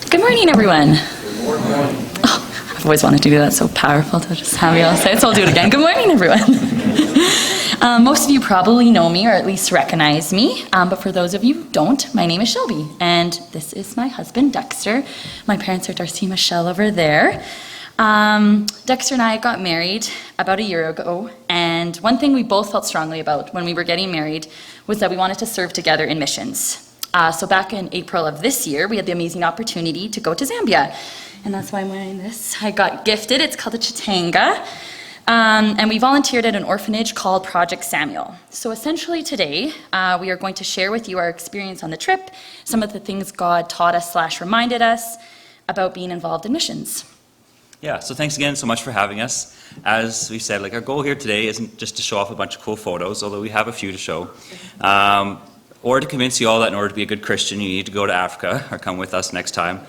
Good morning, everyone. Oh, I've always wanted to do that. So powerful to just have you all say it, so I'll do it again. Good morning, everyone. Most of you probably know me or at least recognize me, but for those of you who don't, my name is Shelby, and this is my husband, Dexter. My parents are Darcy and Michelle over there. Dexter and I got married about a year ago, and one thing we both felt strongly about when we were getting married was that we wanted to serve together in missions. So back in April of this year, we had the amazing opportunity to go to Zambia, and that's why I'm wearing this. I got gifted. It's called a chitanga, and we volunteered at an orphanage called Project Samuel. So essentially today, we are going to share with you our experience on the trip, some of the things God taught us / reminded us about being involved in missions. Yeah, so thanks again so much for having us. As we said, our goal here today isn't just to show off a bunch of cool photos, although we have a few to show, or to convince you all that in order to be a good Christian, you need to go to Africa or come with us next time.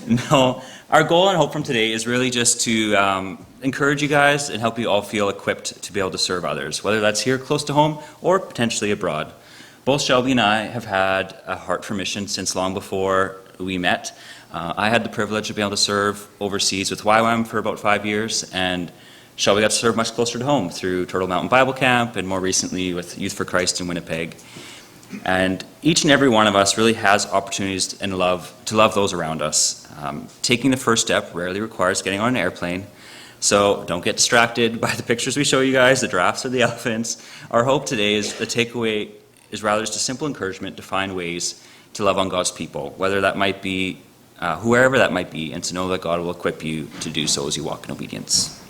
No, our goal and hope from today is really just to encourage you guys and help you all feel equipped to be able to serve others, whether that's here close to home or potentially abroad. Both Shelby and I have had a heart for mission since long before we met. I had the privilege of being able to serve overseas with YWAM for about 5 years, and Shelby got to serve much closer to home through Turtle Mountain Bible Camp and more recently with Youth for Christ in Winnipeg. And each and every one of us really has opportunities to love those around us. Taking the first step rarely requires getting on an airplane, so don't get distracted by the pictures we show you guys, the giraffes or the elephants. Our hope today is the takeaway is rather just a simple encouragement to find ways to love on God's people, whether that might be whoever that might be, and to know that God will equip you to do so as you walk in obedience.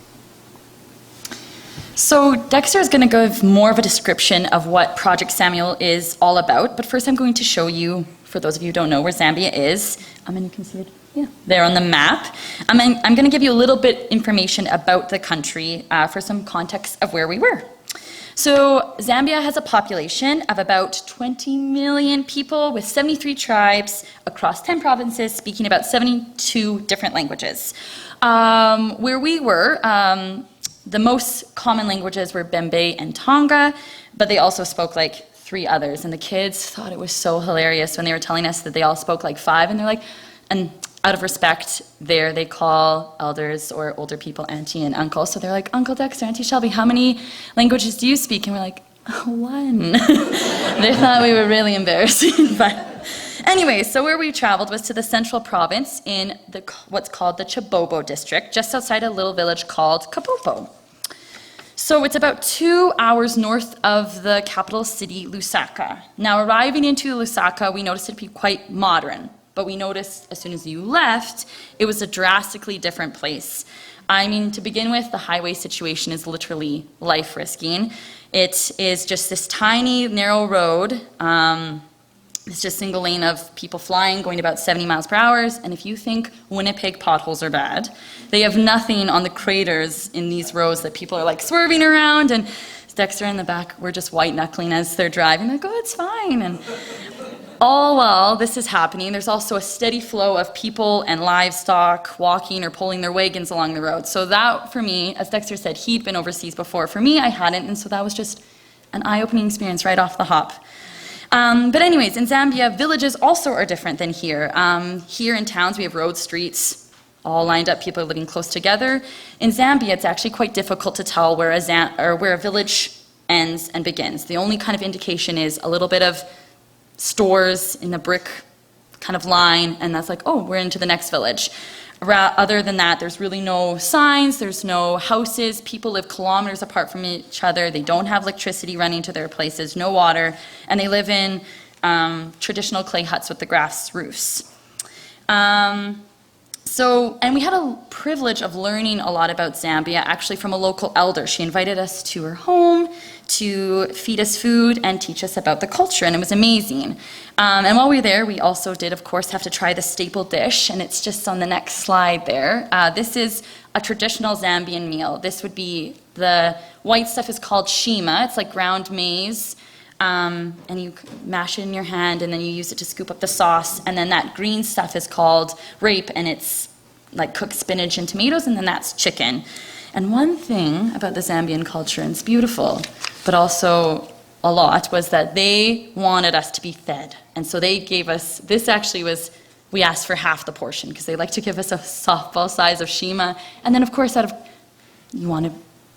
So Dexter is going to give more of a description of what Project Samuel is all about, but first I'm going to show you, for those of you who don't know, where Zambia is. And you can see it there on the map. I'm going to give you a little bit information about the country for some context of where we were. So Zambia has a population of about 20 million people with 73 tribes across 10 provinces speaking about 72 different languages. Where we were, the most common languages were Bembe and Tonga, but they also spoke 3 others. And the kids thought it was so hilarious when they were telling us that they all spoke 5, and they're like, and out of respect there, they call elders or older people auntie and uncle. So they're like, Uncle Dexter, Auntie Shelby, how many languages do you speak? And we're like, 1. They thought we were really embarrassing. But anyway, so where we traveled was to the central province in what's called the Chabobo district, just outside a little village called Kapopo. So it's about 2 hours north of the capital city, Lusaka. Now, arriving into Lusaka, we noticed it'd be quite modern. But we noticed as soon as you left, it was a drastically different place. I mean, to begin with, the highway situation is literally life-risking. It is just this tiny, narrow road. It's just single lane of people flying, going about 70 miles per hour. And if you think Winnipeg potholes are bad, they have nothing on the craters in these roads that people are swerving around. And Dexter in the back, we're just white-knuckling as they're driving. Oh, it's fine. And all while this is happening, there's also a steady flow of people and livestock walking or pulling their wagons along the road. So that, for me, as Dexter said, he'd been overseas before. For me, I hadn't, and so that was just an eye-opening experience right off the hop. But anyways, in Zambia, villages also are different than here. Here in towns, we have roads, streets, all lined up, people are living close together. In Zambia, it's actually quite difficult to tell where a village ends and begins. The only kind of indication is a little bit of stores in a brick kind of line, and that's oh, we're into the next village. Other than that, there's really no signs, there's no houses, people live kilometers apart from each other, they don't have electricity running to their places, no water, and they live in traditional clay huts with the grass roofs. And we had a privilege of learning a lot about Zambia, actually from a local elder. She invited us to her home to feed us food and teach us about the culture, and it was amazing. And while we were there, we also did, of course, have to try the staple dish, and it's just on the next slide there. This is a traditional Zambian meal. This would be, the white stuff is called shima. It's like ground maize. And you mash it in your hand, and then you use it to scoop up the sauce. And then that green stuff is called rape, and it's cooked spinach and tomatoes, and then that's chicken. And one thing about the Zambian culture, and it's beautiful, but also a lot, was that they wanted us to be fed. And so they gave us, this actually was we asked for half the portion because they like to give us a softball size of Shima. And then, of course, you want to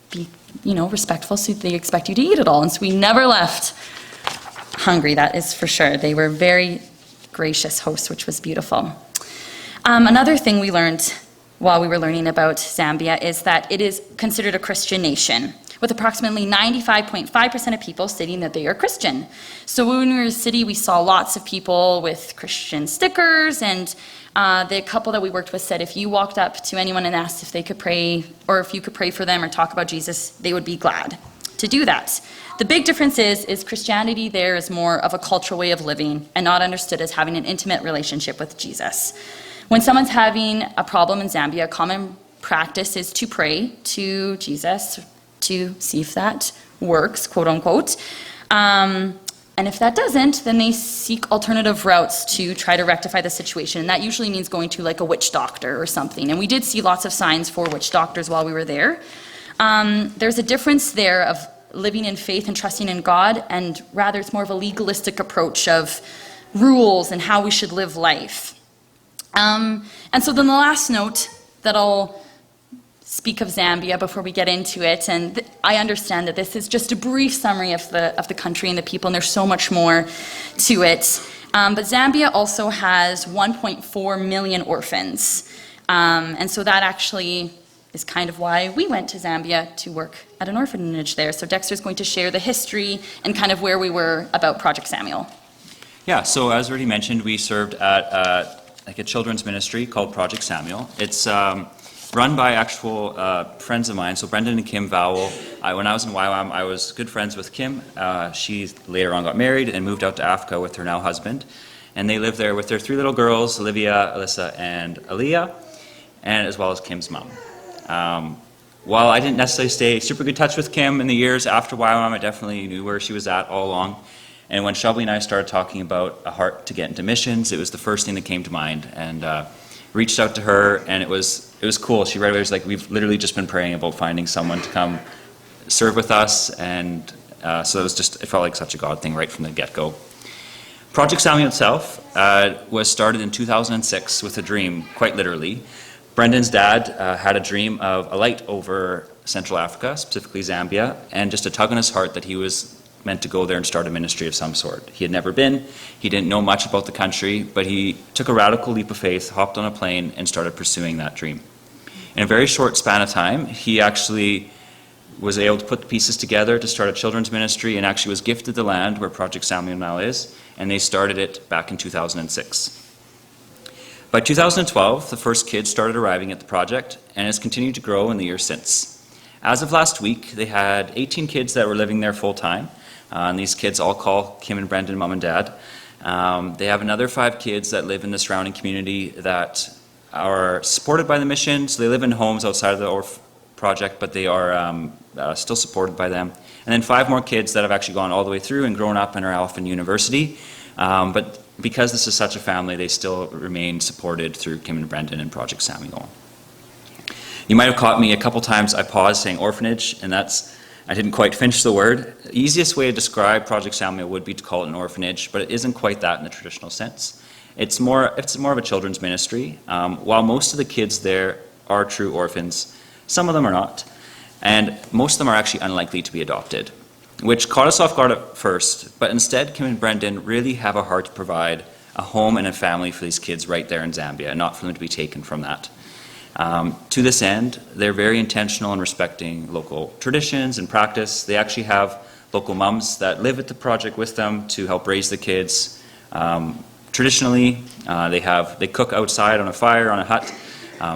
be, respectful, so they expect you to eat it all. And so we never left hungry, that is for sure. They were very gracious hosts, which was beautiful. Another thing we learned while we were learning about Zambia is that it is considered a Christian nation, with approximately 95.5% of people stating that they are Christian. So when we were in the city, we saw lots of people with Christian stickers, and the couple that we worked with said if you walked up to anyone and asked if they could pray, or if you could pray for them or talk about Jesus, they would be glad to do that. The big difference is Christianity there is more of a cultural way of living and not understood as having an intimate relationship with Jesus. When someone's having a problem in Zambia, a common practice is to pray to Jesus to see if that works, quote unquote. And if that doesn't, then they seek alternative routes to try to rectify the situation. And that usually means going to like a witch doctor or something. And we did see lots of signs for witch doctors while we were there. There's a difference there of living in faith and trusting in God, and rather it's more of a legalistic approach of rules and how we should live life. And so then the last note that I'll speak of Zambia before we get into it, and I understand that this is just a brief summary of the country and the people, and there's so much more to it. But Zambia also has 1.4 million orphans. And so that actually is kind of why we went to Zambia to work at an orphanage there. So Dexter's going to share the history and kind of where we were about Project Samuel. Yeah, so as already mentioned, we served at a children's ministry called Project Samuel. It's run by actual friends of mine. So Brendan and Kim Vowell. When I was in YWAM, I was good friends with Kim. She later on got married and moved out to Africa with her now husband. And they live there with their 3 little girls, Olivia, Alyssa, and Aaliyah, and as well as Kim's mom. While I didn't necessarily stay super good touch with Kim in the years after YWAM, I definitely knew where she was at all along. And when Shelby and I started talking about a heart to get into missions, it was the first thing that came to mind. And reached out to her, and it was cool. She right away was like, we've literally just been praying about finding someone to come serve with us. And so it felt like such a God thing right from the get-go. Project Samuel itself was started in 2006 with a dream, quite literally. Brendan's dad had a dream of a light over Central Africa, specifically Zambia, and just a tug on his heart that he was meant to go there and start a ministry of some sort. He had never been, he didn't know much about the country, but he took a radical leap of faith, hopped on a plane, and started pursuing that dream. In a very short span of time, he actually was able to put the pieces together to start a children's ministry, and actually was gifted the land where Project Samuel now is, and they started it back in 2006. By 2012, the first kids started arriving at the project, and has continued to grow in the years since. As of last week, they had 18 kids that were living there full-time, and these kids all call Kim and Brendan mom and dad. They have another 5 kids that live in the surrounding community that are supported by the mission, so they live in homes outside of the ORF project, but they are still supported by them. And then 5 more kids that have actually gone all the way through and grown up and are off in university, but because this is such a family, they still remain supported through Kim and Brendan and Project Samuel. You might have caught me a couple times, I paused saying orphanage, and I didn't quite finish the word. The easiest way to describe Project Samuel would be to call it an orphanage, but it isn't quite that in the traditional sense. It's more of a children's ministry. While most of the kids there are true orphans, some of them are not, and most of them are actually unlikely to be adopted, which caught us off guard at first, but instead Kim and Brendan really have a heart to provide a home and a family for these kids right there in Zambia, and not for them to be taken from that. To this end, they're very intentional in respecting local traditions and practice. They actually have local mums that live at the project with them to help raise the kids. Traditionally, they cook outside on a fire, on a hut.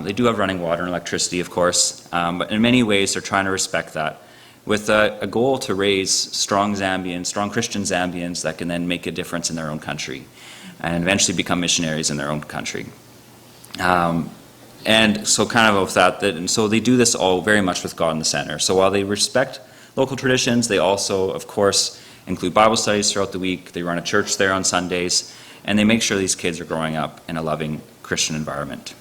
They do have running water and electricity, of course, but in many ways they're trying to respect that, with a goal to raise strong Christian Zambians that can then make a difference in their own country and eventually become missionaries in their own country. And so kind of with that, and so they do this all very much with God in the center. So while they respect local traditions, they also, of course, include Bible studies throughout the week. They run a church there on Sundays, and they make sure these kids are growing up in a loving Christian environment.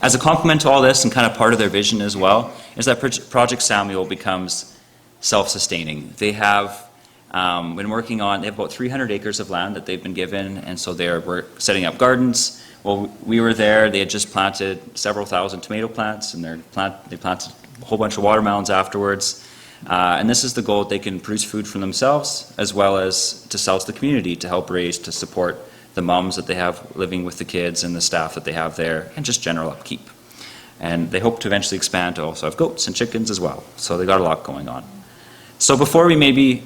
As a complement to all this, and kind of part of their vision as well, is that Project Samuel becomes self-sustaining. They have Been working on, they have about 300 acres of land that they've been given, and so we're setting up gardens. Well, we were there, they had just planted several thousand tomato plants, and they planted a whole bunch of watermelons afterwards. And this is the goal, they can produce food for themselves, as well as to sell to the community to help raise, to support the moms that they have living with the kids and the staff that they have there, and just general upkeep. And they hope to eventually expand to also have goats and chickens as well. So they got a lot going on. So before we maybe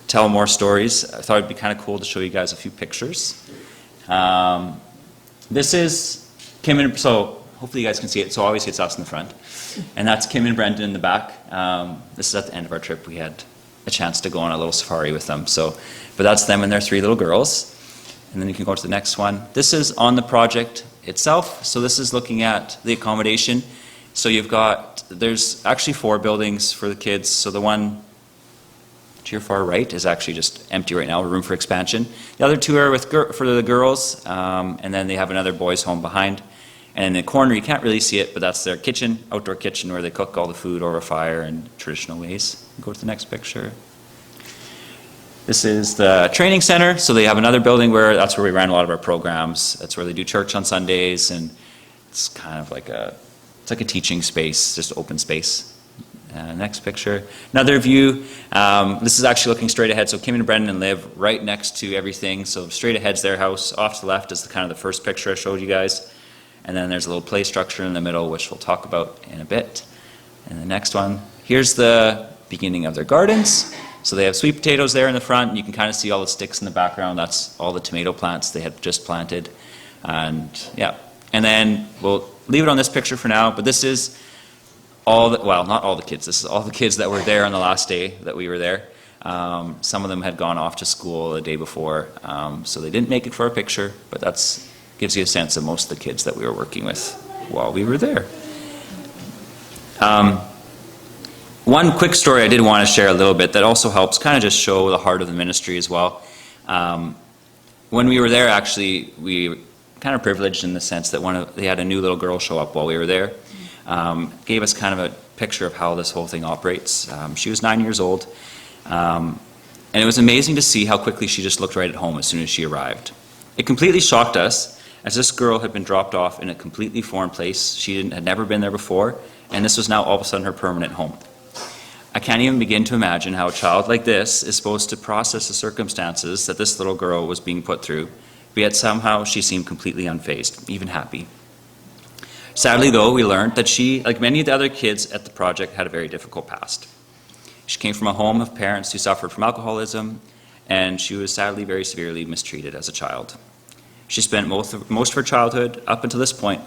tell more stories, I thought it'd be kind of cool to show you guys a few pictures. This is Kim and, so hopefully you guys can see it. So obviously it's us in the front. And that's Kim and Brendan in the back. This is at the end of our trip. We had a chance to go on a little safari with them. But that's them and their 3 little girls. And then you can go to the next one. This is on the project itself. So this is looking at the accommodation. So there's actually 4 buildings for the kids. So the one to your far right is actually just empty right now, room for expansion. The other 2 are for the girls, and then they have another boys' home behind. And in the corner, you can't really see it, but that's their kitchen, outdoor kitchen, where they cook all the food over a fire in traditional ways. Go to the next picture. This is the training center, so they have another building that's where we ran a lot of our programs. That's where they do church on Sundays, and it's kind of like a teaching space, just open space. Next picture. Another view. This is actually looking straight ahead. So Kim and Brendan live right next to everything. So straight ahead's their house. Off to the left is kind of the first picture I showed you guys. And then there's a little play structure in the middle, which we'll talk about in a bit. And the next one. Here's the beginning of their gardens. So they have sweet potatoes there in the front. And you can kind of see all the sticks in the background. That's all the tomato plants they had just planted. And yeah. And then we'll leave it on this picture for now. But this is not all the kids. This is all the kids that were there on the last day that we were there. Some of them had gone off to school the day before, so they didn't make it for a picture, but that gives you a sense of most of the kids that we were working with while we were there. One quick story I did want to share a little bit that also helps kind of just show the heart of the ministry as well. When we were there, actually, we were kind of privileged in the sense that they had a new little girl show up while we were there. Gave us kind of a picture of how this whole thing operates. She was 9 years old, and it was amazing to see how quickly she just looked right at home as soon as she arrived. It completely shocked us, as this girl had been dropped off in a completely foreign place. She had never been there before, and this was now all of a sudden her permanent home. I can't even begin to imagine how a child like this is supposed to process the circumstances that this little girl was being put through, but yet somehow she seemed completely unfazed, even happy. Sadly, though, we learned that she, like many of the other kids at the project, had a very difficult past. She came from a home of parents who suffered from alcoholism, and she was sadly very severely mistreated as a child. She spent most of her childhood, up until this point,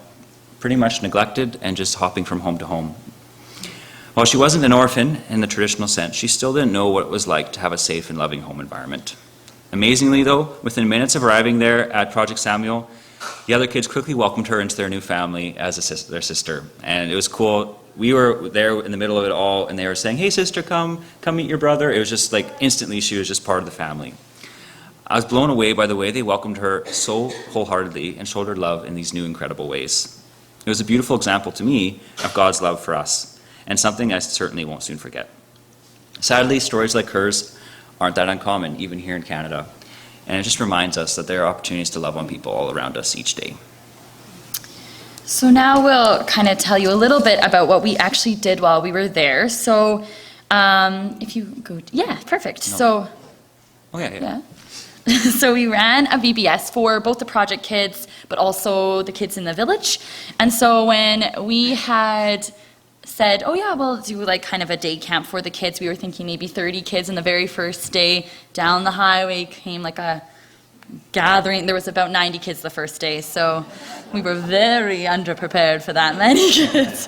pretty much neglected and just hopping from home to home. While she wasn't an orphan in the traditional sense, she still didn't know what it was like to have a safe and loving home environment. Amazingly, though, within minutes of arriving there at Project Samuel, the other kids quickly welcomed her into their new family as their sister. And it was cool. We were there in the middle of it all, and they were saying, "Hey, sister, come meet your brother." It was just like instantly she was just part of the family. I was blown away by the way they welcomed her so wholeheartedly and showed her love in these new incredible ways. It was a beautiful example to me of God's love for us, and something I certainly won't soon forget. Sadly, stories like hers aren't that uncommon, even here in Canada. And it just reminds us that there are opportunities to love on people all around us each day. So now we'll kind of tell you a little bit about what we actually did while we were there. So if you go, yeah, perfect. No. So, Oh, yeah. So we ran a VBS for both the project kids, but also the kids in the village. And so when we had said, oh yeah, we'll do like kind of a day camp for the kids, we were thinking maybe 30 kids, and the very first day down the highway came like a gathering. There was about 90 kids the first day, so we were very underprepared for that many kids.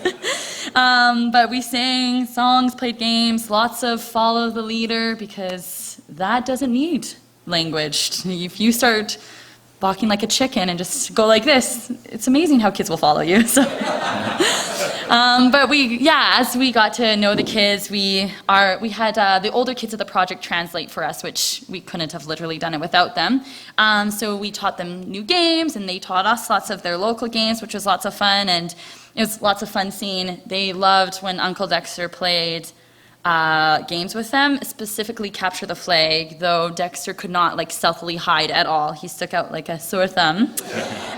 But we sang songs, played games, lots of follow the leader, because that doesn't need language. If you start balking like a chicken and just go like this, it's amazing how kids will follow you. So, but as we got to know the kids, we had the older kids of the project translate for us, which we couldn't have literally done it without them. So we taught them new games, and they taught us lots of their local games, which was lots of fun, and it was lots of fun seeing. They loved when Uncle Dexter played games with them, specifically capture the flag, though Dexter could not like stealthily hide at all. He stuck out like a sore thumb.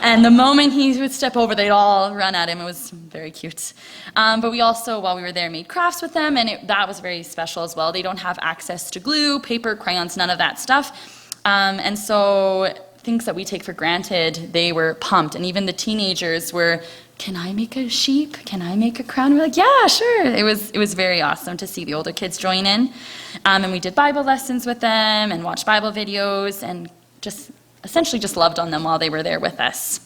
And the moment he would step over, they'd all run at him. It was very cute. But we also, while we were there, made crafts with them, and that was very special as well. They don't have access to glue, paper, crayons, none of that stuff. And so things that we take for granted, they were pumped. And even the teenagers were, can I make a sheep? Can I make a crown? We're like, yeah, sure. It was very awesome to see the older kids join in. And we did Bible lessons with them and watched Bible videos and just essentially just loved on them while they were there with us.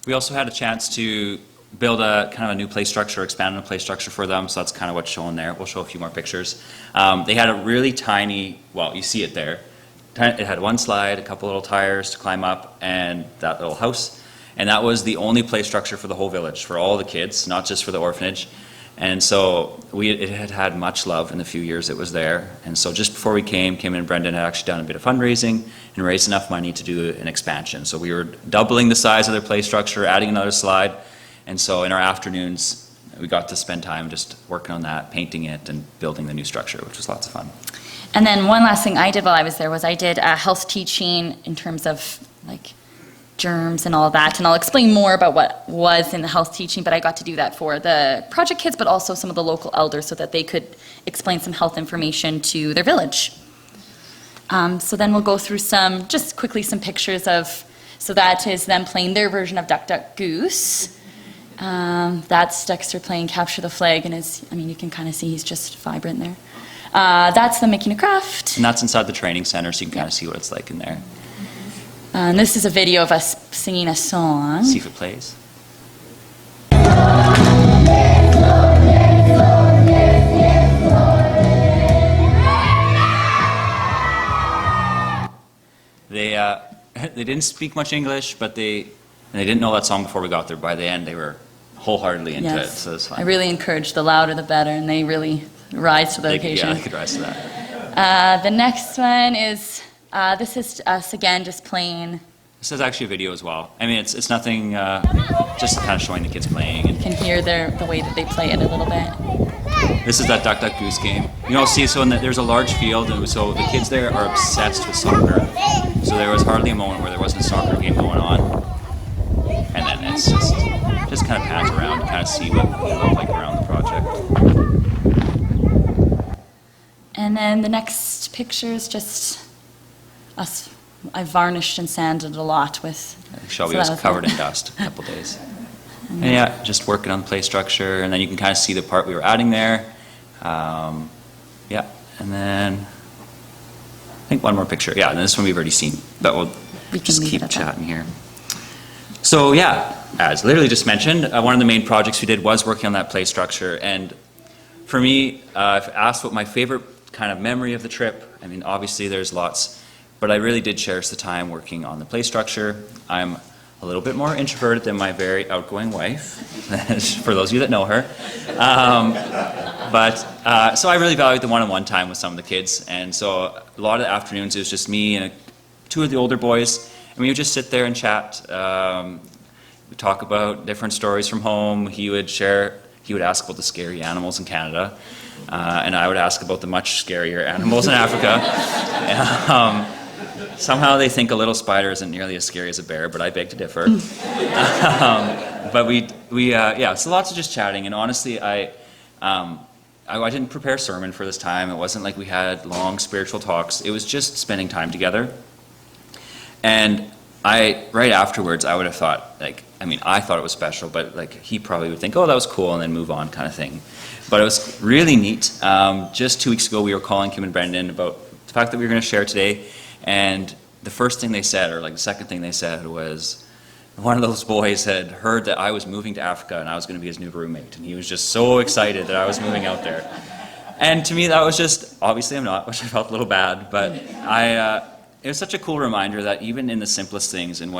We also had a chance to build a kind of a new play structure, expand on a play structure for them, so that's kind of what's shown there. We'll show a few more pictures. They had a really tiny, well, you see it there. It had one slide, a couple little tires to climb up, and that little house. And that was the only play structure for the whole village, for all the kids, not just for the orphanage. And so it had had much love in the few years it was there. And so just before we Kim and Brendan had actually done a bit of fundraising and raised enough money to do an expansion. So we were doubling the size of their play structure, adding another slide. And so in our afternoons, we got to spend time just working on that, painting it, and building the new structure, which was lots of fun. And then one last thing I did while I was there was I did health teaching in terms of like germs and all that, and I'll explain more about what was in the health teaching, but I got to do that for the project kids, but also some of the local elders so that they could explain some health information to their village. So then we'll go through just quickly some pictures of, so that is them playing their version of Duck, Duck, Goose. That's Dexter playing Capture the Flag, and you can kind of see he's just vibrant there. That's them making a craft. And that's inside the training center, so you can kind of see what it's like in there. And this is a video of us singing a song. See if it plays. They didn't speak much English, but they didn't know that song before we got there. By the end, they were wholeheartedly into it, so it was fun. I really encourage the louder the better, and they really rise to the occasion. Yeah, they could rise to that. The next one is, this is us again just playing. This is actually a video as well. I mean, it's nothing, just kind of showing the kids playing. You can hear the way that they play it a little bit. This is that Duck, Duck, Goose game. You all see, so there's a large field, and so the kids there are obsessed with soccer. So there was hardly a moment where there wasn't a soccer game going on. And then it's just kind of pans around to kind of see what we look like around the project. And then the next picture is just us. I varnished and sanded a lot with. Shelby was covered in dust a couple days. And yeah, just working on the play structure, and then you can kind of see the part we were adding there. Yeah, and then I think one more picture. Yeah, and this one we've already seen, but we'll just keep chatting here. So yeah, as literally just mentioned, one of the main projects we did was working on that play structure. And for me, if asked what my favorite kind of memory of the trip, I mean, obviously there's lots, but I really did cherish the time working on the play structure. I'm a little bit more introverted than my very outgoing wife, for those of you that know her. So I really valued the one-on-one time with some of the kids. And so a lot of the afternoons it was just me and two of the older boys, and we would just sit there and chat. We'd talk about different stories from home. He would ask about the scary animals in Canada, and I would ask about the much scarier animals in Africa. Somehow they think a little spider isn't nearly as scary as a bear, but I beg to differ. But so lots of just chatting, and honestly, I didn't prepare a sermon for this time. It wasn't like we had long spiritual talks. It was just spending time together. And right afterwards, I would have thought, I thought it was special, but he probably would think, oh, that was cool, and then move on kind of thing. But it was really neat. Just 2 weeks ago, we were calling Kim and Brendan about the fact that we were going to share today. And the first thing they said, or the second thing they said, was one of those boys had heard that I was moving to Africa and I was going to be his new roommate. And he was just so excited that I was moving out there. And to me, that was just, obviously I'm not, which I felt a little bad, but it was such a cool reminder that even in the simplest things and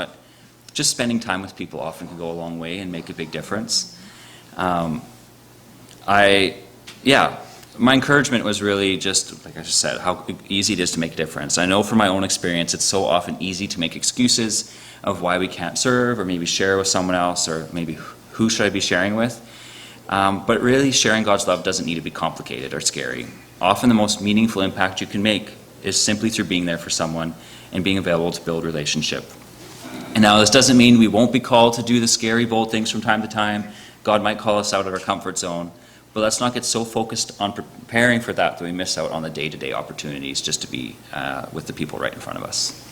just spending time with people often can go a long way and make a big difference. My encouragement was really just, like I just said, how easy it is to make a difference. I know from my own experience, it's so often easy to make excuses of why we can't serve or maybe share with someone else or maybe who should I be sharing with. But really, sharing God's love doesn't need to be complicated or scary. Often the most meaningful impact you can make is simply through being there for someone and being available to build relationship. And now this doesn't mean we won't be called to do the scary, bold things from time to time. God might call us out of our comfort zone. But let's not get so focused on preparing for that we miss out on the day-to-day opportunities just to be with the people right in front of us.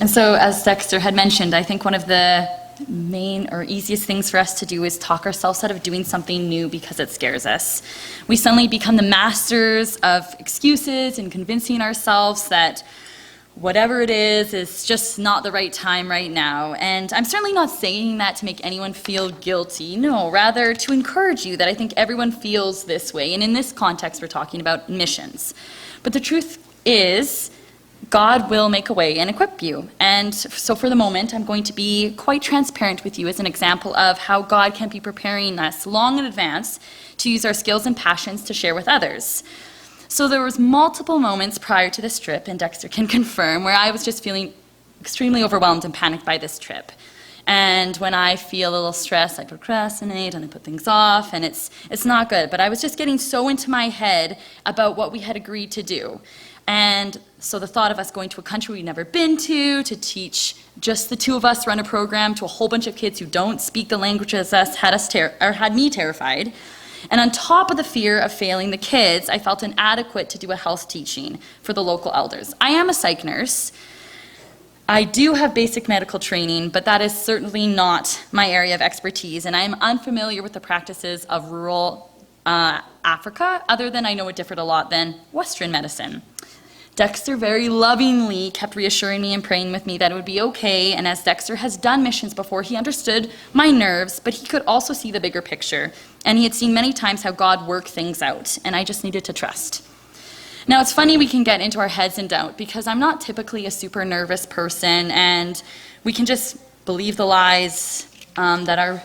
And so, as Dexter had mentioned, I think one of the main or easiest things for us to do is talk ourselves out of doing something new because it scares us. We suddenly become the masters of excuses and convincing ourselves that whatever it is just not the right time right now. And I'm certainly not saying that to make anyone feel guilty. No, rather to encourage you that I think everyone feels this way. And in this context, we're talking about missions. But the truth is, God will make a way and equip you. And so for the moment, I'm going to be quite transparent with you as an example of how God can be preparing us long in advance to use our skills and passions to share with others. So there was multiple moments prior to this trip, and Dexter can confirm, where I was just feeling extremely overwhelmed and panicked by this trip. And when I feel a little stressed, I procrastinate and I put things off, and it's not good. But I was just getting so into my head about what we had agreed to do. And so the thought of us going to a country we'd never been to teach just the two of us, run a program to a whole bunch of kids who don't speak the language as us, had me terrified. And on top of the fear of failing the kids, I felt inadequate to do a health teaching for the local elders. I am a psych nurse. I do have basic medical training, but that is certainly not my area of expertise, and I am unfamiliar with the practices of rural Africa, other than I know it differed a lot than Western medicine. Dexter very lovingly kept reassuring me and praying with me that it would be okay, and as Dexter has done missions before, he understood my nerves, but he could also see the bigger picture, and he had seen many times how God worked things out, and I just needed to trust. Now, it's funny we can get into our heads in doubt, because I'm not typically a super nervous person, and we can just believe the lies that our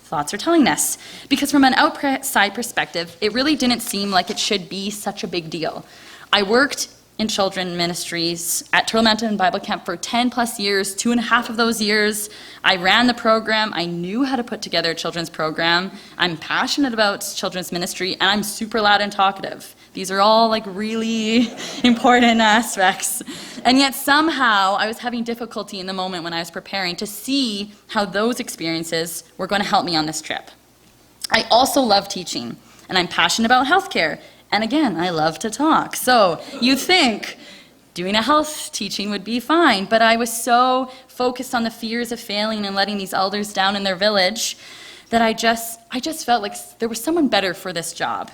thoughts are telling us. Because from an outside perspective, it really didn't seem like it should be such a big deal. I worked in children ministries at Turtle Mountain Bible Camp for 10 plus years, 2.5 of those years. I ran the program. I knew how to put together a children's program. I'm passionate about children's ministry, and I'm super loud and talkative. These are all like really important aspects. And yet somehow I was having difficulty in the moment when I was preparing to see how those experiences were going to help me on this trip. I also love teaching, and I'm passionate about healthcare. And again, I love to talk. So you'd think doing a health teaching would be fine, but I was so focused on the fears of failing and letting these elders down in their village that I just felt like there was someone better for this job.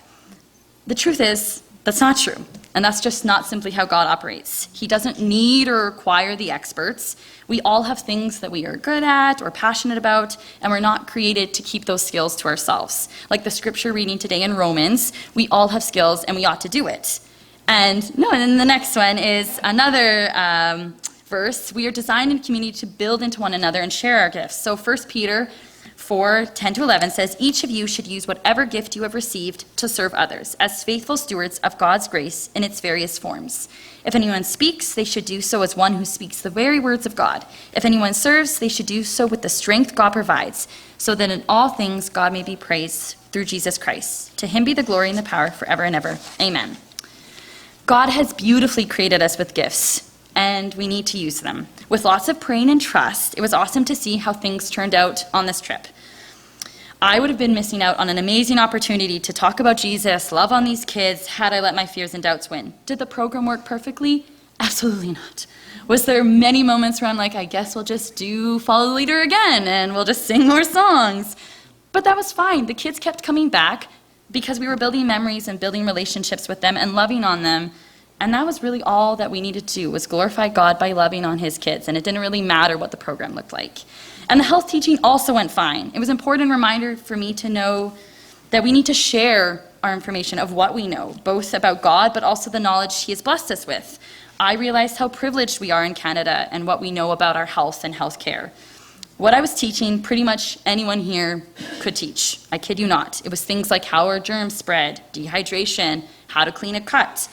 The truth is, that's not true. And that's just not simply how God operates. He doesn't need or require the experts. We all have things that we are good at or passionate about, and we're not created to keep those skills to ourselves. Like the scripture reading today in Romans, we all have skills and we ought to do it. And then the next one is another verse. We are designed in community to build into one another and share our gifts. So 1 Peter 4:10-11 says, each of you should use whatever gift you have received to serve others as faithful stewards of God's grace in its various forms. If anyone speaks, they should do so as one who speaks the very words of God. If anyone serves, they should do so with the strength God provides, so that in all things God may be praised through Jesus Christ. To him be the glory and the power forever and ever. Amen. God has beautifully created us with gifts, and we need to use them. With lots of praying and trust, it was awesome to see how things turned out on this trip. I would have been missing out on an amazing opportunity to talk about Jesus, love on these kids, had I let my fears and doubts win. Did the program work perfectly? Absolutely not. Was there many moments where I'm like, I guess we'll just follow the leader again, and we'll just sing more songs? But that was fine. The kids kept coming back because we were building memories and building relationships with them and loving on them. And that was really all that we needed to do, was glorify God by loving on his kids. And it didn't really matter what the program looked like. And the health teaching also went fine. It was an important reminder for me to know that we need to share our information of what we know, both about God, but also the knowledge he has blessed us with. I realized how privileged we are in Canada and what we know about our health and healthcare. What I was teaching, pretty much anyone here could teach. I kid you not. It was things like how are germs spread, dehydration, how to clean a cut.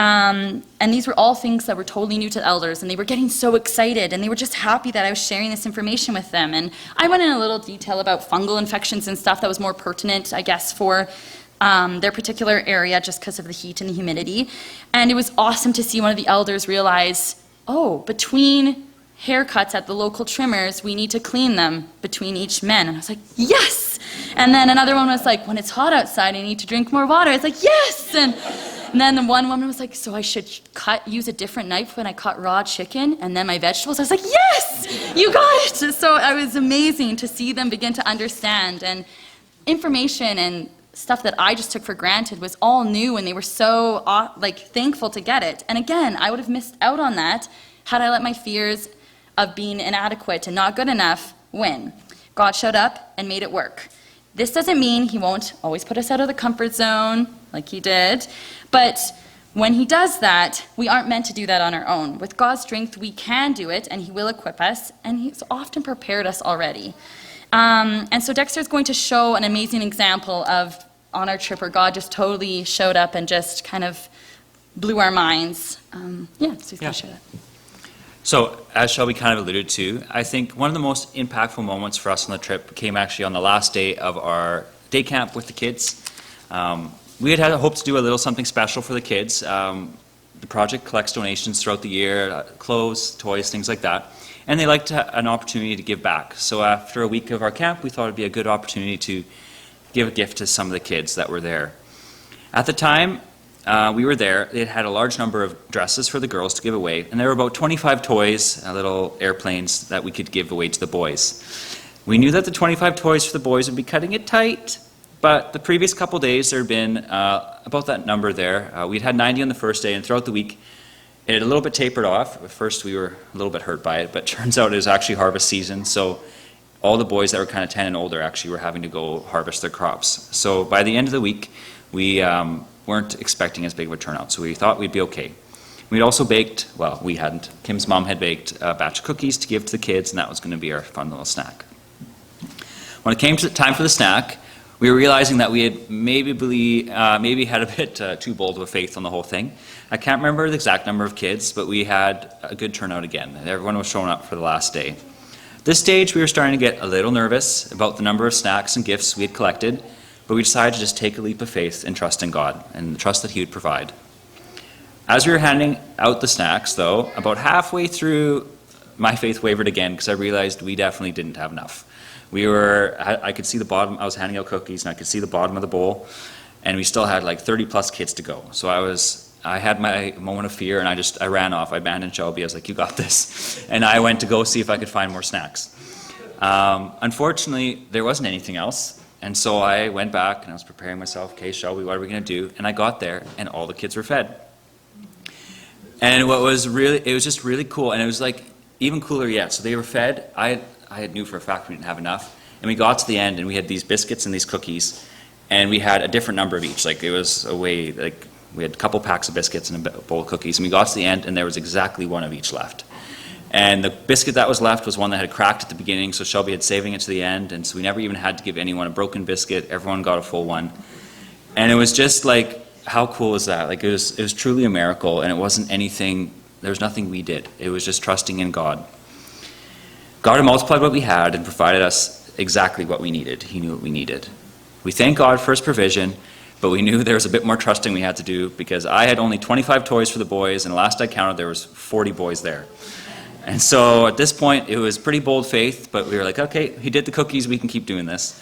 And these were all things that were totally new to elders, and they were getting so excited, and they were just happy that I was sharing this information with them. And I went in a little detail about fungal infections and stuff that was more pertinent, I guess, for their particular area, just because of the heat and the humidity. And it was awesome to see one of the elders realize, oh, between haircuts at the local trimmers, we need to clean them between each men. And I was like, yes! And then another one was like, when it's hot outside, I need to drink more water. I was like, yes! And then the one woman was like, so I should use a different knife when I cut raw chicken and then my vegetables? I was like, yes! You got it! So it was amazing to see them begin to understand. And information and stuff that I just took for granted was all new, and they were so thankful to get it. And again, I would have missed out on that had I let my fears of being inadequate and not good enough win. God showed up and made it work. This doesn't mean he won't always put us out of the comfort zone like he did, but when he does that, we aren't meant to do that on our own. With God's strength, we can do it, and he will equip us, and he's often prepared us already. And so Dexter's going to show an amazing example of on our trip where God just totally showed up and just kind of blew our minds. So he's going to show that. So, as Shelby kind of alluded to, I think one of the most impactful moments for us on the trip came actually on the last day of our day camp with the kids. We had hoped to do a little something special for the kids. The project collects donations throughout the year, clothes, toys, things like that. And they liked an opportunity to give back. So after a week of our camp, we thought it would be a good opportunity to give a gift to some of the kids that were there. At the time, we were there. They had a large number of dresses for the girls to give away, and there were about 25 toys, little airplanes that we could give away to the boys. We knew that the 25 toys for the boys would be cutting it tight, but the previous couple days there had been about that number there. We'd had 90 on the first day, and throughout the week it had a little bit tapered off. At first we were a little bit hurt by it, but turns out it was actually harvest season, so all the boys that were kind of 10 and older actually were having to go harvest their crops. So by the end of the week, we weren't expecting as big of a turnout, so we thought we'd be okay. We'd also baked, well, we hadn't, Kim's mom had baked a batch of cookies to give to the kids, and that was going to be our fun little snack. When it came to the time for the snack, we were realizing that we had maybe had a bit too bold of a faith on the whole thing. I can't remember the exact number of kids, but we had a good turnout again. Everyone was showing up for the last day. At this stage, we were starting to get a little nervous about the number of snacks and gifts we had collected, but we decided to just take a leap of faith and trust in God and trust that he would provide. As we were handing out the snacks, though, about halfway through, my faith wavered again because I realized we definitely didn't have enough. I could see the bottom, I was handing out cookies and I could see the bottom of the bowl, and we still had like 30 plus kids to go. So I had my moment of fear, and I ran off. I abandoned Shelby. I was like, you got this. And I went to go see if I could find more snacks. Unfortunately, there wasn't anything else. And so I went back and I was preparing myself. Okay, Shelby, what are we going to do? And I got there and all the kids were fed. And it was just really cool. And it was like even cooler yet. So they were fed. I had knew for a fact we didn't have enough. And we got to the end and we had these biscuits and these cookies. And we had a different number of each. Like it was we had a couple packs of biscuits and a bowl of cookies. And we got to the end and there was exactly one of each left. And the biscuit that was left was one that had cracked at the beginning, so Shelby had saving it to the end, and so we never even had to give anyone a broken biscuit. Everyone got a full one. And it was just like, how cool is that? Like it was truly a miracle, and it wasn't anything, there was nothing we did. It was just trusting in God. God had multiplied what we had and provided us exactly what we needed. He knew what we needed. We thank God for his provision, but we knew there was a bit more trusting we had to do because I had only 25 toys for the boys, and last I counted there was 40 boys there. And so at this point, it was pretty bold faith, but we were like, okay, he did the cookies, we can keep doing this.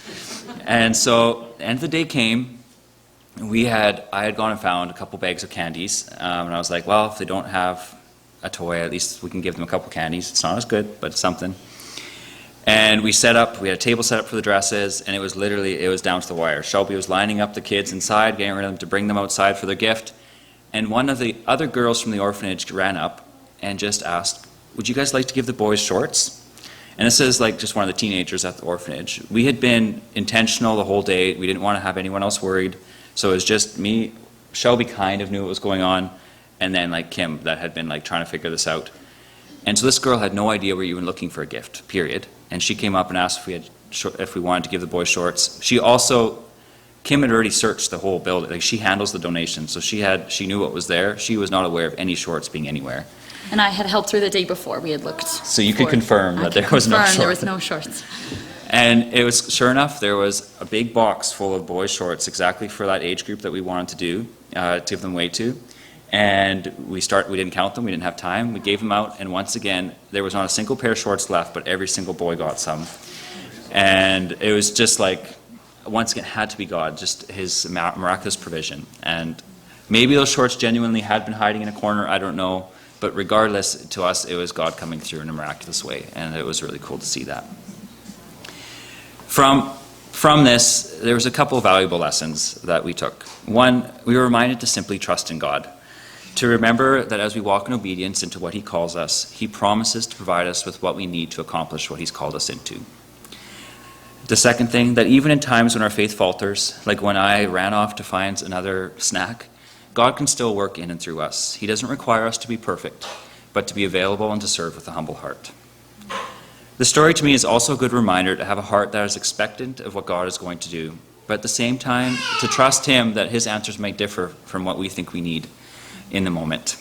And so the end of the day came, I had gone and found a couple bags of candies, and I was like, well, if they don't have a toy, at least we can give them a couple candies. It's not as good, but it's something. And we had a table set up for the dresses, and it was down to the wire. Shelby was lining up the kids inside, getting ready to bring them outside for their gift, and one of the other girls from the orphanage ran up and just asked, would you guys like to give the boys shorts? And this is like just one of the teenagers at the orphanage. We had been intentional the whole day. We didn't want to have anyone else worried. So it was just me. Shelby kind of knew what was going on. And then like Kim that had been like trying to figure this out. And so this girl had no idea we were even looking for a gift, period. And she came up and asked if we wanted to give the boys shorts. She also Kim had already searched the whole building. Like, she handles the donations, so she knew what was there. She was not aware of any shorts being anywhere. And I had helped her the day before. We had looked. So you could confirm that there was no shorts. There was no shorts. And it was, sure enough, there was a big box full of boys' shorts exactly for that age group that we wanted to do, to give them away to. And we didn't count them, we didn't have time. We gave them out, and once again, there was not a single pair of shorts left, but every single boy got some. And it was just like, once again, had to be God, just his miraculous provision. And maybe those shorts genuinely had been hiding in a corner, I don't know. But regardless, to us, it was God coming through in a miraculous way, and it was really cool to see that. From this, there was a couple of valuable lessons that we took. One, we were reminded to simply trust in God, to remember that as we walk in obedience into what he calls us, he promises to provide us with what we need to accomplish what he's called us into. The second thing, that even in times when our faith falters, like when I ran off to find another snack, God can still work in and through us. He doesn't require us to be perfect, but to be available and to serve with a humble heart. The story to me is also a good reminder to have a heart that is expectant of what God is going to do, but at the same time, to trust him that his answers may differ from what we think we need in the moment.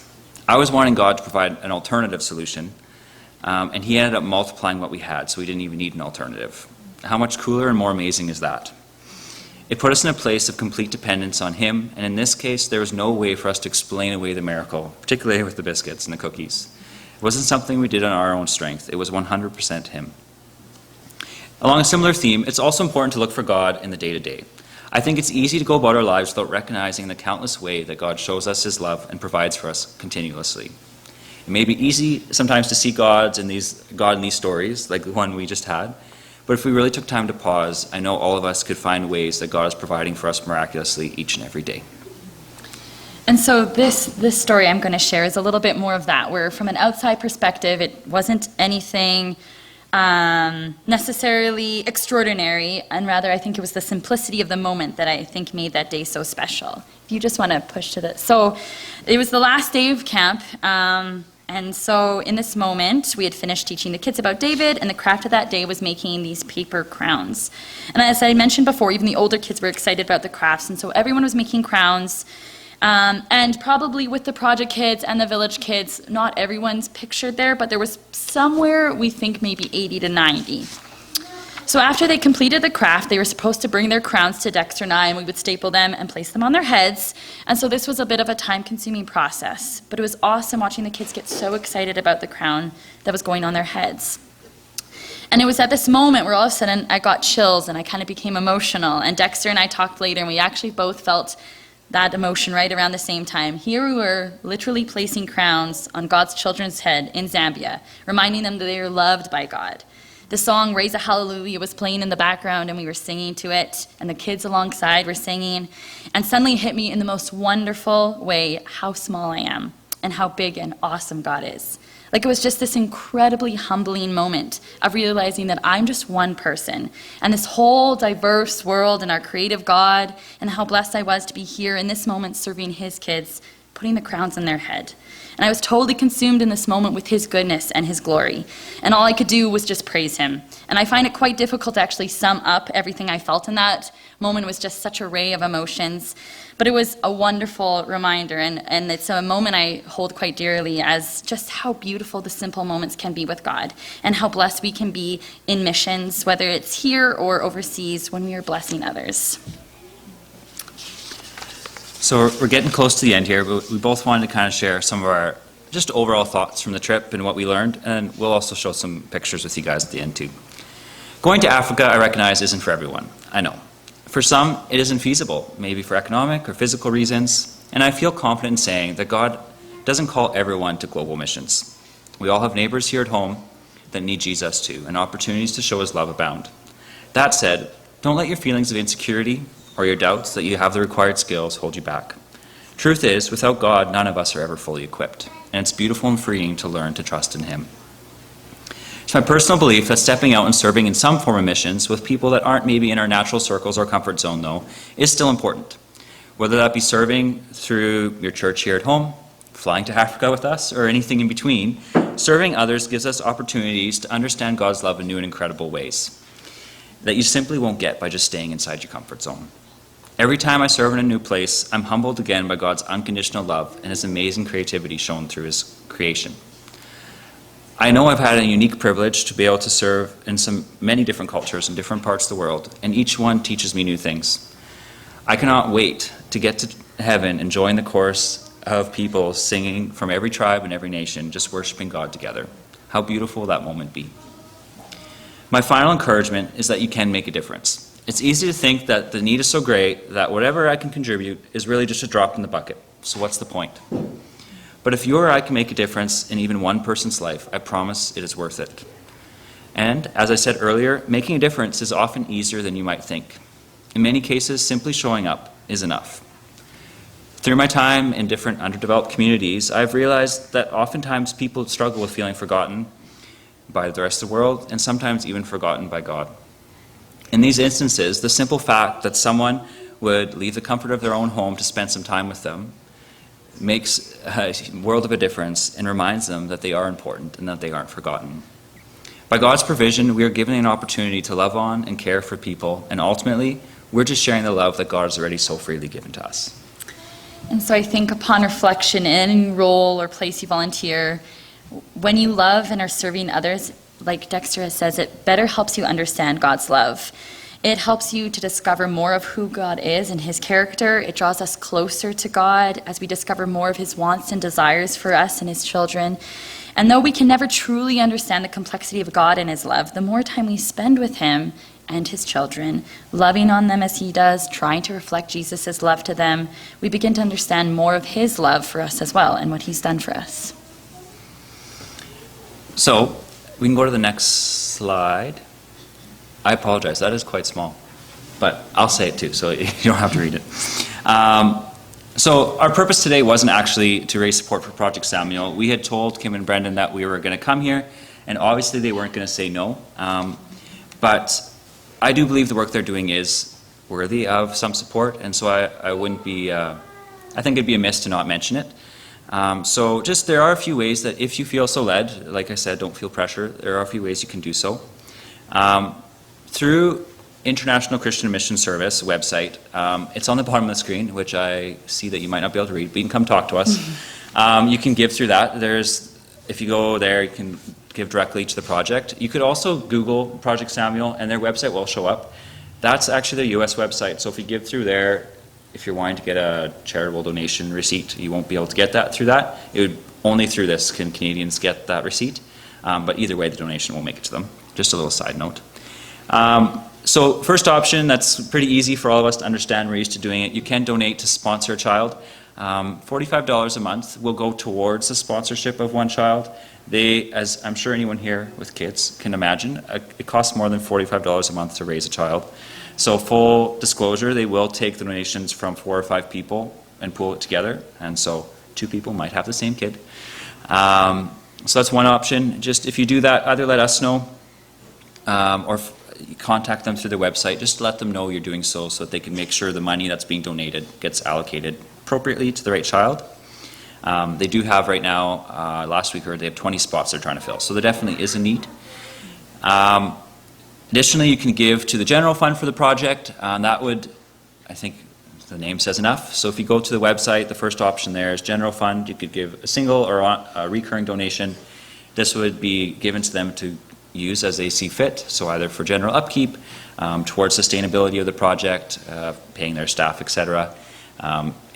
I was wanting God to provide an alternative solution, and he ended up multiplying what we had, so we didn't even need an alternative. How much cooler and more amazing is that? It put us in a place of complete dependence on him, and in this case, there was no way for us to explain away the miracle, particularly with the biscuits and the cookies. It wasn't something we did on our own strength. It was 100% him. Along a similar theme, it's also important to look for God in the day-to-day. I think it's easy to go about our lives without recognizing the countless ways that God shows us his love and provides for us continuously. It may be easy sometimes to see God in these stories, like the one we just had, but if we really took time to pause, I know all of us could find ways that God is providing for us miraculously each and every day. And so this story I'm going to share is a little bit more of that, where from an outside perspective, it wasn't anything necessarily extraordinary, and rather I think it was the simplicity of the moment that I think made that day so special. If you just want to push to this. So it was the last day of camp, and so in this moment, we had finished teaching the kids about David, and the craft of that day was making these paper crowns. And as I mentioned before, even the older kids were excited about the crafts, and so everyone was making crowns. And probably with the project kids and the village kids, not everyone's pictured there, but there was somewhere, we think maybe 80 to 90. So after they completed the craft, they were supposed to bring their crowns to Dexter and I, and we would staple them and place them on their heads. And so this was a bit of a time-consuming process, but it was awesome watching the kids get so excited about the crown that was going on their heads. And it was at this moment where all of a sudden I got chills and I kind of became emotional, and Dexter and I talked later, and we actually both felt that emotion right around the same time. Here we were literally placing crowns on God's children's head in Zambia, reminding them that they are loved by God. The song Raise a Hallelujah was playing in the background, and we were singing to it, and the kids alongside were singing, and suddenly it hit me in the most wonderful way how small I am and how big and awesome God is. Like, it was just this incredibly humbling moment of realizing that I'm just one person, and this whole diverse world and our creative God, and how blessed I was to be here in this moment serving his kids, putting the crowns on their head. And I was totally consumed in this moment with his goodness and his glory. And all I could do was just praise him. And I find it quite difficult to actually sum up everything I felt in that moment. It was just such a ray of emotions. But it was a wonderful reminder, and it's a moment I hold quite dearly, as just how beautiful the simple moments can be with God, and how blessed we can be in missions, whether it's here or overseas, when we are blessing others. So we're getting close to the end here, but we both wanted to kind of share some of our just overall thoughts from the trip and what we learned, and we'll also show some pictures with you guys at the end too. Going to Africa, I recognize, isn't for everyone. I know. For some, it isn't feasible, maybe for economic or physical reasons, and I feel confident in saying that God doesn't call everyone to global missions. We all have neighbors here at home that need Jesus too, and opportunities to show his love abound. That said, don't let your feelings of insecurity or your doubts that you have the required skills hold you back. Truth is, without God, none of us are ever fully equipped, and it's beautiful and freeing to learn to trust in him. It's my personal belief that stepping out and serving in some form of missions with people that aren't maybe in our natural circles or comfort zone, though, is still important. Whether that be serving through your church here at home, flying to Africa with us, or anything in between, serving others gives us opportunities to understand God's love in new and incredible ways that you simply won't get by just staying inside your comfort zone. Every time I serve in a new place, I'm humbled again by God's unconditional love and his amazing creativity shown through his creation. I know I've had a unique privilege to be able to serve in many different cultures in different parts of the world, and each one teaches me new things. I cannot wait to get to heaven and join the chorus of people singing from every tribe and every nation, just worshiping God together. How beautiful will that moment be? My final encouragement is that you can make a difference. It's easy to think that the need is so great that whatever I can contribute is really just a drop in the bucket. So what's the point? But if you or I can make a difference in even one person's life, I promise it is worth it. And, as I said earlier, making a difference is often easier than you might think. In many cases, simply showing up is enough. Through my time in different underdeveloped communities, I've realized that oftentimes people struggle with feeling forgotten by the rest of the world, and sometimes even forgotten by God. In these instances, the simple fact that someone would leave the comfort of their own home to spend some time with them makes a world of a difference and reminds them that they are important and that they aren't forgotten. By God's provision, we are given an opportunity to love on and care for people, and ultimately, we're just sharing the love that God has already so freely given to us. And so I think upon reflection in any role or place you volunteer, when you love and are serving others, like Dexter has says, it better helps you understand God's love. It helps you to discover more of who God is and his character. It draws us closer to God as we discover more of his wants and desires for us and his children. And though we can never truly understand the complexity of God and his love, the more time we spend with him and his children, loving on them as he does, trying to reflect Jesus' love to them, we begin to understand more of his love for us as well and what he's done for us. So, we can go to the next slide. I apologize, that is quite small, but I'll say it too, so you don't have to read it. So our purpose today wasn't actually to raise support for Project Samuel. We had told Kim and Brendan that we were going to come here, and obviously they weren't going to say no. But I do believe the work they're doing is worthy of some support, and so I wouldn't be, I think it'd be amiss to not mention it. So just there are a few ways that if you feel so led, like I said, don't feel pressure, there are a few ways you can do so. Through International Christian Mission Service website, it's on the bottom of the screen, which I see that you might not be able to read, but you can come talk to us. You can give through that. If you go there, you can give directly to the project. You could also Google Project Samuel, and their website will show up. That's actually their US website, so if you give through there, if you're wanting to get a charitable donation receipt, you won't be able to get that through that. Only through this can Canadians get that receipt, but either way the donation will make it to them. Just a little side note. So first option, that's pretty easy for all of us to understand. We're used to doing it. You can donate to sponsor a child. $45 a month will go towards the sponsorship of one child. As I'm sure anyone here with kids can imagine, it costs more than $45 a month to raise a child. So full disclosure, they will take the donations from 4 or 5 people and pool it together. And so 2 people might have the same kid. So that's one option. Just if you do that, either let us know or contact them through their website. Just let them know you're doing so that they can make sure the money that's being donated gets allocated appropriately to the right child. They do have right now, last week they have 20 spots they're trying to fill. So there definitely is a need. Additionally, you can give to the general fund for the project. That would, I think the name says enough. So if you go to the website, the first option there is general fund. You could give a single or a recurring donation. This would be given to them to use as they see fit. So either for general upkeep, towards sustainability of the project, paying their staff, etc.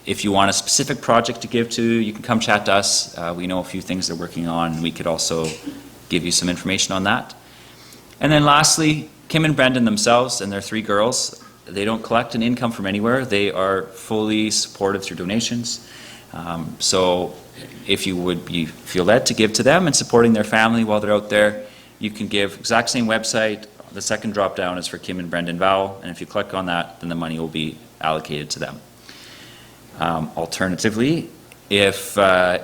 If you want a specific project to give to, you can come chat to us. We know a few things they're working on, and we could also give you some information on that. And then lastly, Kim and Brendan themselves and their 3 girls, they don't collect an income from anywhere. They are fully supported through donations. So if you would feel led to give to them and supporting their family while they're out there, you can give. Exact same website. The second drop down is for Kim and Brendan Vowell, and if you click on that, then the money will be allocated to them. Alternatively, if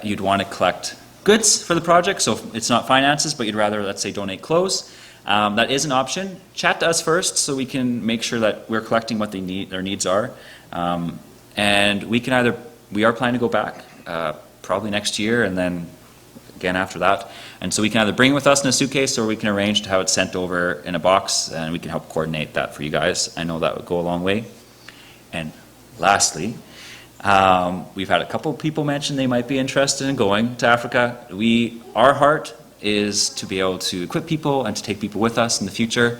you'd want to collect goods for the project, so it's not finances, but you'd rather, let's say, donate clothes, that is an option. Chat to us first so we can make sure that we're collecting what their needs are. And we are planning to go back probably next year and then again after that. And so we can either bring it with us in a suitcase or we can arrange to have it sent over in a box, and we can help coordinate that for you guys. I know that would go a long way. And lastly, we've had a couple people mention they might be interested in going to Africa. Our heart is to be able to equip people and to take people with us in the future.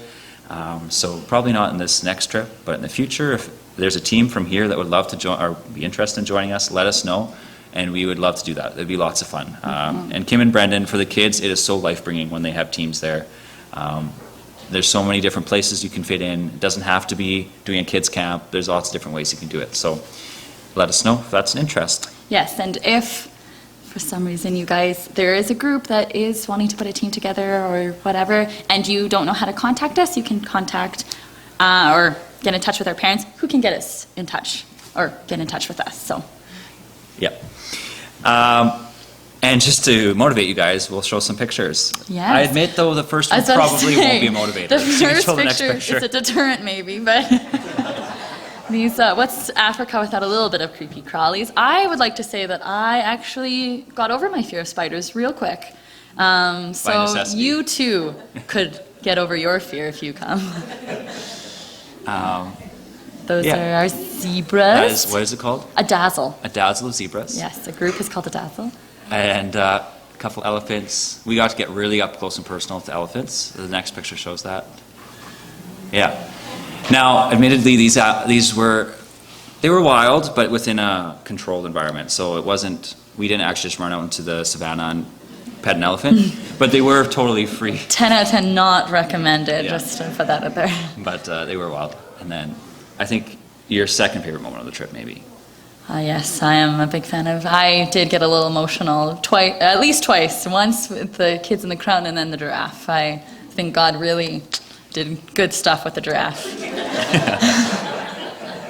So probably not in this next trip, but in the future, if there's a team from here that would love to join or be interested in joining us, let us know, and we would love to do that. It'd be lots of fun. And Kim and Brendan, for the kids, it is so life-bringing when they have teams there. There's so many different places you can fit in. It doesn't have to be doing a kids camp. There's lots of different ways you can do it. So let us know if that's an interest. Yes, and if for some reason you guys, there is a group that is wanting to put a team together or whatever, and you don't know how to contact us, you can contact or get in touch with our parents, who can get us in touch or get in touch with us. So, yeah. And just to motivate you guys, we'll show some pictures. Yes. I admit, though, the first one probably won't be motivated. The So you first show the next picture is a deterrent, maybe, but these, what's Africa without a little bit of creepy crawlies? I would like to say that I actually got over my fear of spiders real quick. So necessity. you too could get over your fear if you come. Those Yeah. are our zebras. What is it called? A dazzle. A dazzle of zebras. Yes, the group is called a dazzle. And a couple elephants. We got to get really up close and personal with the elephants. The next picture shows that. Yeah. Now, admittedly, these were wild, but within a controlled environment. So we didn't actually just run out into the savannah and pet an elephant, but they were totally free. 10 out of 10 not recommended, Yeah. just to put that out there. But they were wild. And then I think your second favorite moment of the trip, maybe. Yes, I am a big fan of. I did get a little emotional at least twice. Once with the kids in the crown, and then the giraffe. I think God really did good stuff with the giraffe.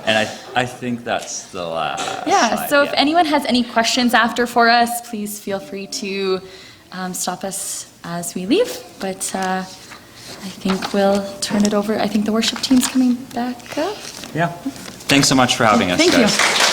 And I think that's the last. Yeah. slide, So if anyone has any questions after for us, please feel free to stop us as we leave. But I think we'll turn it over. I think the worship team's coming back up. Yeah. Thanks so much for having us, Thank guys. you.